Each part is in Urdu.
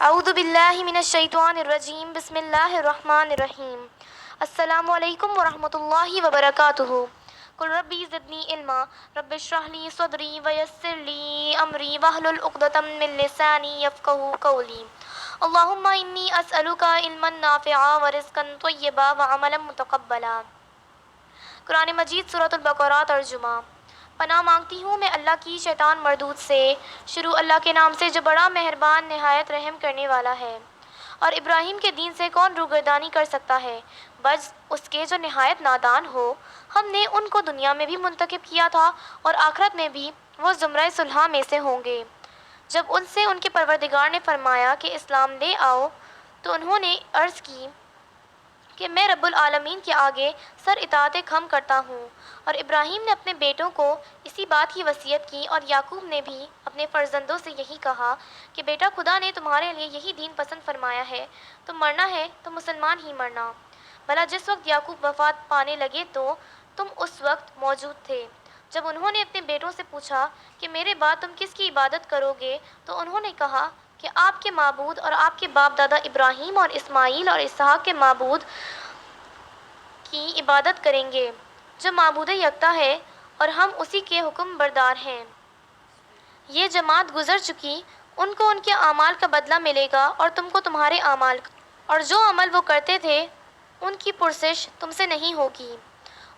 اعوذ باللہ من الشیطان الرجیم بسم اللہ الرحمن الرحیم السلام علیکم ورحمۃ اللہ وبرکاتہ قل ربی زدنی علما رب اشرح لی صدری ویسر لی امری واحلل عقدۃ من لسانی یفقہوا قولی اللہم انی اسألک علما نافعا ورزقا طیبا وعملا متقبلا۔ قرآن مجید سورۃ البقرہ ترجمہ۔ پناہ مانگتی ہوں میں اللہ کی شیطان مردود سے۔ شروع اللہ کے نام سے جو بڑا مہربان نہایت رحم کرنے والا ہے۔ اور ابراہیم کے دین سے کون روگردانی کر سکتا ہے بجز اس کے جو نہایت نادان ہو۔ ہم نے ان کو دنیا میں بھی منتخب کیا تھا اور آخرت میں بھی وہ زمرہ صلحاء میں سے ہوں گے۔ جب ان سے ان کے پروردگار نے فرمایا کہ اسلام لے آؤ تو انہوں نے عرض کی کہ میں رب العالمین کے آگے سر اطاعت خم کرتا ہوں۔ اور ابراہیم نے اپنے بیٹوں کو اسی بات کی وصیت کی اور یعقوب نے بھی اپنے فرزندوں سے یہی کہا کہ بیٹا خدا نے تمہارے لیے یہی دین پسند فرمایا ہے، تم مرنا ہے تو مسلمان ہی مرنا۔ بھلا جس وقت یعقوب وفات پانے لگے تو تم اس وقت موجود تھے جب انہوں نے اپنے بیٹوں سے پوچھا کہ میرے بعد تم کس کی عبادت کرو گے، تو انہوں نے کہا کہ آپ کے معبود اور آپ کے باپ دادا ابراہیم اور اسماعیل اور اسحاق کے معبود کی عبادت کریں گے جو معبود یکتا ہے اور ہم اسی کے حکم بردار ہیں۔ یہ جماعت گزر چکی، ان کو ان کے اعمال کا بدلہ ملے گا اور تم کو تمہارے اعمال کا، اور جو عمل وہ کرتے تھے ان کی پرسش تم سے نہیں ہوگی۔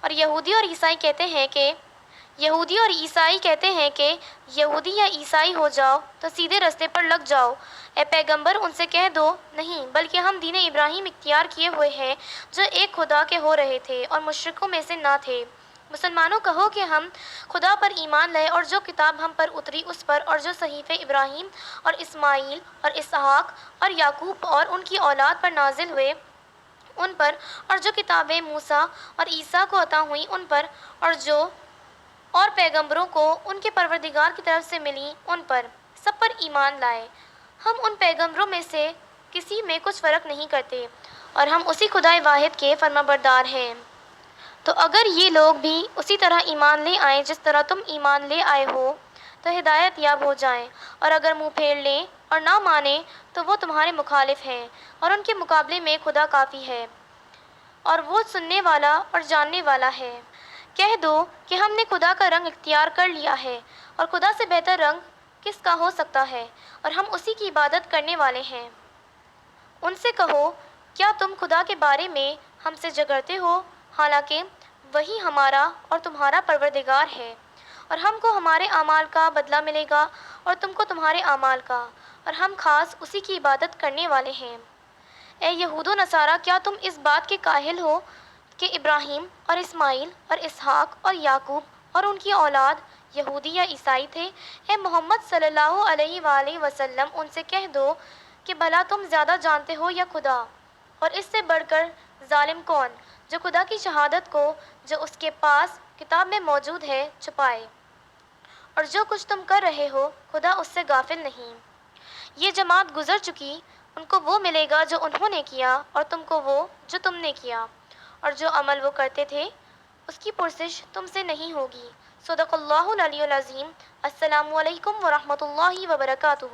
اور یہودی اور عیسائی کہتے ہیں کہ یہودی یا عیسائی ہو جاؤ تو سیدھے رستے پر لگ جاؤ۔ اے پیغمبر ان سے کہہ دو نہیں، بلکہ ہم دین ابراہیم اختیار کیے ہوئے ہیں جو ایک خدا کے ہو رہے تھے اور مشرکوں میں سے نہ تھے۔ مسلمانوں کہو کہ ہم خدا پر ایمان لائے اور جو کتاب ہم پر اتری اس پر، اور جو صحیفے ابراہیم اور اسماعیل اور اسحاق اور یعقوب اور ان کی اولاد پر نازل ہوئے ان پر، اور جو کتابیں موسیٰ اور عیسیٰ کو عطا ہوئیں ان پر، اور جو اور پیغمبروں کو ان کے پروردگار کی طرف سے ملیں ان پر، سب پر ایمان لائے۔ ہم ان پیغمبروں میں سے کسی میں کچھ فرق نہیں کرتے اور ہم اسی خدا واحد کے فرمانبردار ہیں۔ تو اگر یہ لوگ بھی اسی طرح ایمان لے آئیں جس طرح تم ایمان لے آئے ہو تو ہدایت یاب ہو جائیں، اور اگر منہ پھیر لیں اور نہ مانیں تو وہ تمہارے مخالف ہیں، اور ان کے مقابلے میں خدا کافی ہے اور وہ سننے والا اور جاننے والا ہے۔ کہہ دو کہ ہم نے خدا کا رنگ اختیار کر لیا ہے، اور خدا سے بہتر رنگ کس کا ہو سکتا ہے، اور ہم اسی کی عبادت کرنے والے ہیں۔ ان سے کہو کیا تم خدا کے بارے میں ہم سے جھگڑتے ہو، حالانکہ وہی ہمارا اور تمہارا پروردگار ہے، اور ہم کو ہمارے اعمال کا بدلہ ملے گا اور تم کو تمہارے اعمال کا، اور ہم خاص اسی کی عبادت کرنے والے ہیں۔ اے یہود و نصارہ، کیا تم اس بات کے کاہل ہو کہ ابراہیم اور اسماعیل اور اسحاق اور یعقوب اور ان کی اولاد یہودی یا عیسائی تھے؟ اے محمد صلی اللہ علیہ وآلہ وسلم ان سے کہہ دو کہ بھلا تم زیادہ جانتے ہو یا خدا؟ اور اس سے بڑھ کر ظالم کون جو خدا کی شہادت کو جو اس کے پاس کتاب میں موجود ہے چھپائے؟ اور جو کچھ تم کر رہے ہو خدا اس سے غافل نہیں۔ یہ جماعت گزر چکی، ان کو وہ ملے گا جو انہوں نے کیا اور تم کو وہ جو تم نے کیا، اور جو عمل وہ کرتے تھے اس کی پرسش تم سے نہیں ہوگی۔ صدق اللہ العلی العظیم۔ السلام علیکم ورحمۃ اللہ وبرکاتہ۔